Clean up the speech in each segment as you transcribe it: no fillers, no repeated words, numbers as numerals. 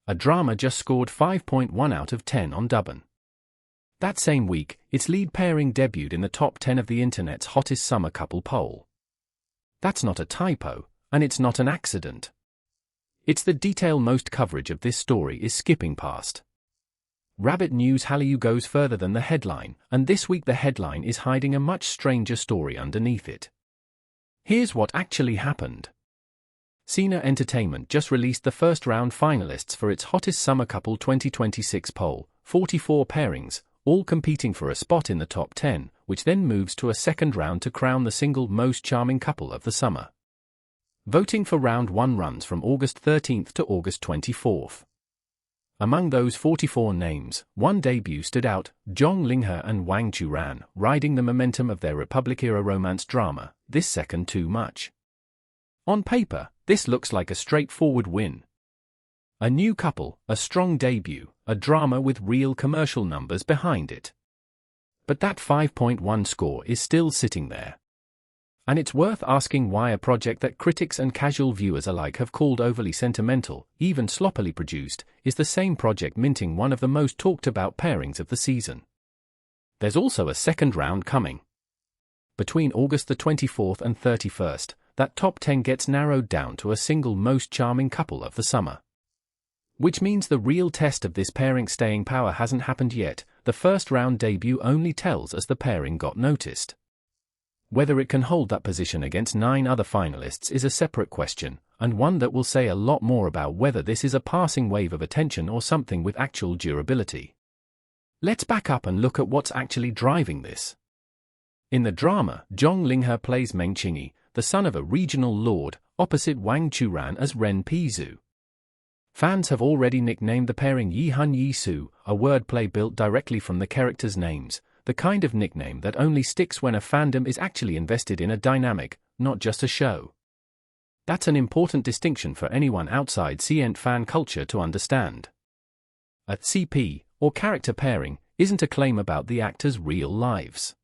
A drama just scored 5.1 out of 10 on Douban. That same week, its lead pairing debuted in the top 10 of the internet's hottest summer couple poll. That's not a typo, and it's not an accident. It's the detail most coverage of this story is skipping past. Rabbit News Hallyu goes further than the headline, and this week the headline is hiding a much stranger story underneath it. Here's what actually happened. Sina Entertainment just released the first-round finalists for its Hottest Summer Couple 2026 poll, 44 pairings, all competing for a spot in the top 10, which then moves to a second round to crown the single most charming couple of the summer. Voting for Round 1 runs from August 13th to August 24th. Among those 44 names, one debut stood out, Zhang Linghe and Wang Churan, riding the momentum of their Republic-era romance drama, This Second Too Much. On paper, this looks like a straightforward win. A new couple, a strong debut, a drama with real commercial numbers behind it. But that 5.1 score is still sitting there. And it's worth asking why a project that critics and casual viewers alike have called overly sentimental, even sloppily produced, is the same project minting one of the most talked about pairings of the season. There's also a second round coming. Between August the 24th and 31st, that top 10 gets narrowed down to a single most charming couple of the summer. Which means the real test of this pairing staying power hasn't happened yet. The first round debut only tells us the pairing got noticed. Whether it can hold that position against 9 other finalists is a separate question, and one that will say a lot more about whether this is a passing wave of attention or something with actual durability. Let's back up and look at what's actually driving this. In the drama, Zhang Linghe plays Meng Qingyi, the son of a regional lord, opposite Wang Churan as Ren Pizu. Fans have already nicknamed the pairing Yi Hun Yi Su, a wordplay built directly from the characters' names, the kind of nickname that only sticks when a fandom is actually invested in a dynamic, not just a show. That's an important distinction for anyone outside C-ent fan culture to understand. A CP, or character pairing, isn't a claim about the actors' real lives.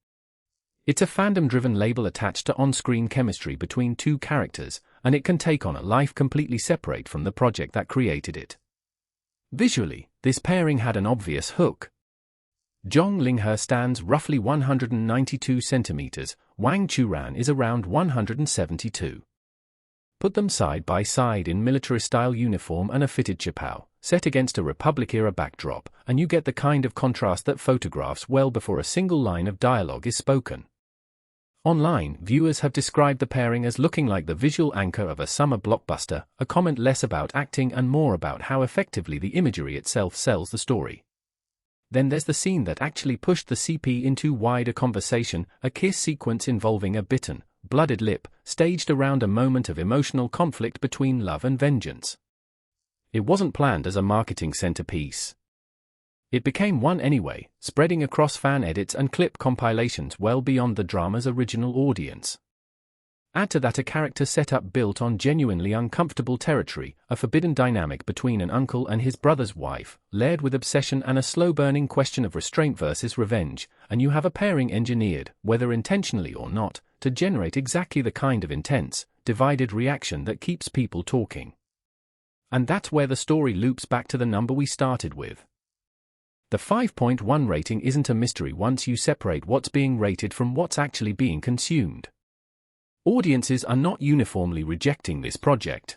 It's a fandom-driven label attached to on-screen chemistry between two characters, and it can take on a life completely separate from the project that created it. Visually, this pairing had an obvious hook. Zhang Linghe stands roughly 192 centimeters, Wang Churan is around 172. Put them side by side in military-style uniform and a fitted chipao, set against a Republic-era backdrop, and you get the kind of contrast that photographs well before a single line of dialogue is spoken. Online, viewers have described the pairing as looking like the visual anchor of a summer blockbuster, a comment less about acting and more about how effectively the imagery itself sells the story. Then there's the scene that actually pushed the CP into wider conversation, a kiss sequence involving a bitten, blooded lip, staged around a moment of emotional conflict between love and vengeance. It wasn't planned as a marketing centerpiece. It became one anyway, spreading across fan edits and clip compilations well beyond the drama's original audience. Add to that a character setup built on genuinely uncomfortable territory, a forbidden dynamic between an uncle and his brother's wife, layered with obsession and a slow-burning question of restraint versus revenge, and you have a pairing engineered, whether intentionally or not, to generate exactly the kind of intense, divided reaction that keeps people talking. And that's where the story loops back to the number we started with. The 5.1 rating isn't a mystery once you separate what's being rated from what's actually being consumed. Audiences are not uniformly rejecting this project.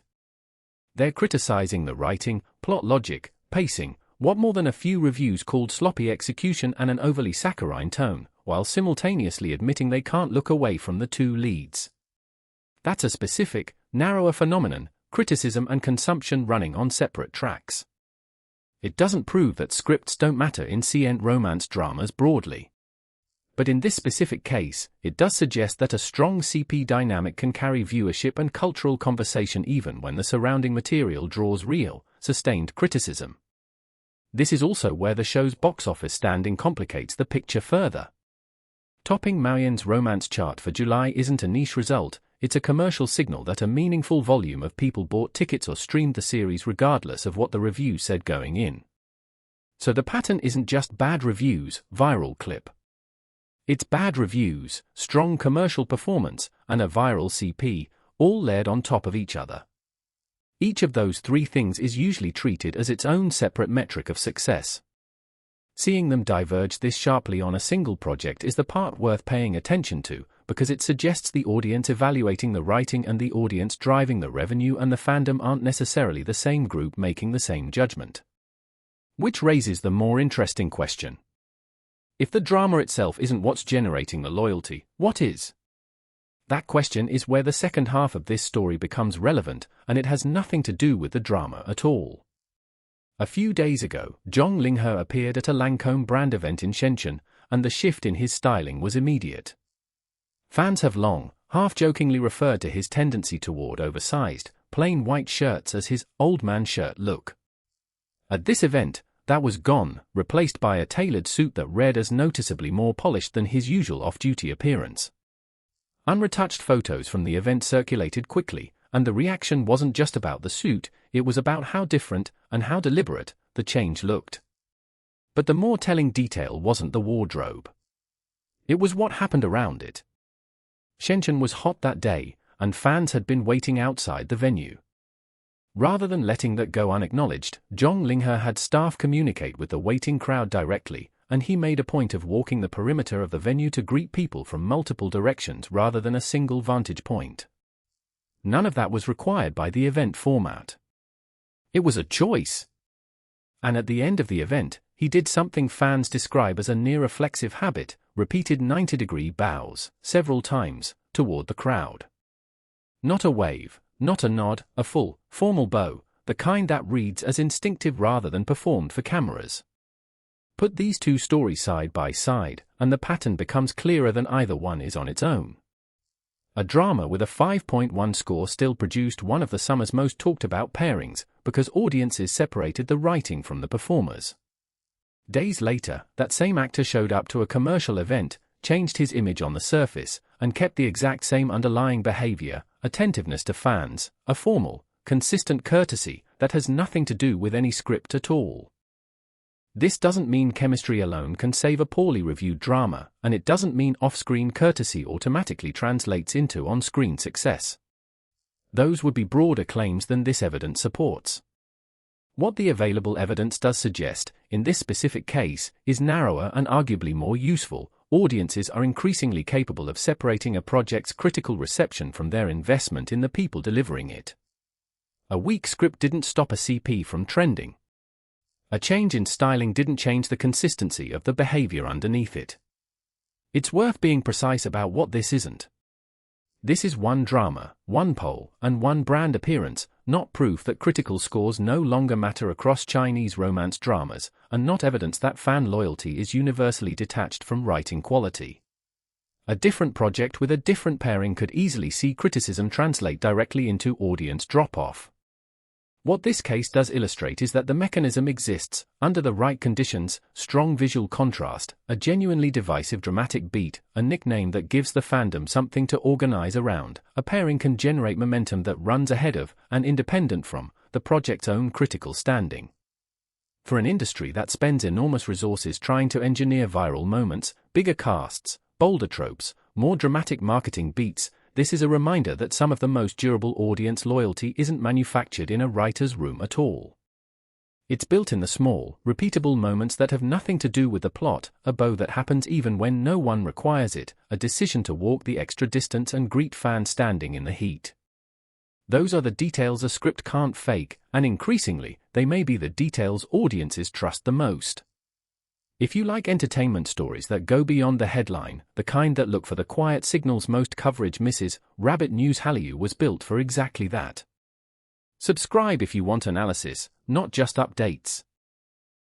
They're criticizing the writing, plot logic, pacing, what more than a few reviews called sloppy execution and an overly saccharine tone, while simultaneously admitting they can't look away from the two leads. That's a specific, narrower phenomenon, criticism and consumption running on separate tracks. It doesn't prove that scripts don't matter in C-ent romance dramas broadly. But in this specific case, it does suggest that a strong CP dynamic can carry viewership and cultural conversation even when the surrounding material draws real, sustained criticism. This is also where the show's box office standing complicates the picture further. Topping Maoyan's romance chart for July isn't a niche result, it's a commercial signal that a meaningful volume of people bought tickets or streamed the series regardless of what the review said going in. So the pattern isn't just bad reviews, viral clip. It's bad reviews, strong commercial performance, and a viral CP, all layered on top of each other. Each of those three things is usually treated as its own separate metric of success. Seeing them diverge this sharply on a single project is the part worth paying attention to, because it suggests the audience evaluating the writing and the audience driving the revenue and the fandom aren't necessarily the same group making the same judgment. Which raises the more interesting question. If the drama itself isn't what's generating the loyalty, what is? That question is where the second half of this story becomes relevant, and it has nothing to do with the drama at all. A few days ago, Zhang Linghe appeared at a Lancôme brand event in Shenzhen, and the shift in his styling was immediate. Fans have long, half-jokingly referred to his tendency toward oversized, plain white shirts as his old man shirt look. At this event, that was gone, replaced by a tailored suit that read as noticeably more polished than his usual off-duty appearance. Unretouched photos from the event circulated quickly, and the reaction wasn't just about the suit, it was about how different, and how deliberate, the change looked. But the more telling detail wasn't the wardrobe. It was what happened around it. Shenzhen was hot that day, and fans had been waiting outside the venue. Rather than letting that go unacknowledged, Zhang Linghe had staff communicate with the waiting crowd directly, and he made a point of walking the perimeter of the venue to greet people from multiple directions rather than a single vantage point. None of that was required by the event format. It was a choice. And at the end of the event, he did something fans describe as a near-reflexive habit, repeated 90-degree bows, several times, toward the crowd. Not a wave, not a nod, a full, formal bow, the kind that reads as instinctive rather than performed for cameras. Put these two stories side by side, and the pattern becomes clearer than either one is on its own. A drama with a 5.1 score still produced one of the summer's most talked about pairings, because audiences separated the writing from the performers. Days later, that same actor showed up to a commercial event, changed his image on the surface, and kept the exact same underlying behavior, attentiveness to fans, a formal, consistent courtesy that has nothing to do with any script at all. This doesn't mean chemistry alone can save a poorly reviewed drama, and it doesn't mean off-screen courtesy automatically translates into on-screen success. Those would be broader claims than this evidence supports. What the available evidence does suggest, in this specific case, is narrower and arguably more useful. Audiences are increasingly capable of separating a project's critical reception from their investment in the people delivering it. A weak script didn't stop a CP from trending. A change in styling didn't change the consistency of the behavior underneath it. It's worth being precise about what this isn't. This is one drama, one poll, and one brand appearance, not proof that critical scores no longer matter across Chinese romance dramas, and not evidence that fan loyalty is universally detached from writing quality. A different project with a different pairing could easily see criticism translate directly into audience drop-off. What this case does illustrate is that the mechanism exists, under the right conditions: strong visual contrast, a genuinely divisive dramatic beat, a nickname that gives the fandom something to organize around. A pairing can generate momentum that runs ahead of, and independent from, the project's own critical standing. For an industry that spends enormous resources trying to engineer viral moments, bigger casts, bolder tropes, more dramatic marketing beats, this is a reminder that some of the most durable audience loyalty isn't manufactured in a writer's room at all. It's built in the small, repeatable moments that have nothing to do with the plot, a bow that happens even when no one requires it, a decision to walk the extra distance and greet fans standing in the heat. Those are the details a script can't fake, and increasingly, they may be the details audiences trust the most. If you like entertainment stories that go beyond the headline, the kind that look for the quiet signals most coverage misses, Rabbit News Hallyu was built for exactly that. Subscribe if you want analysis, not just updates.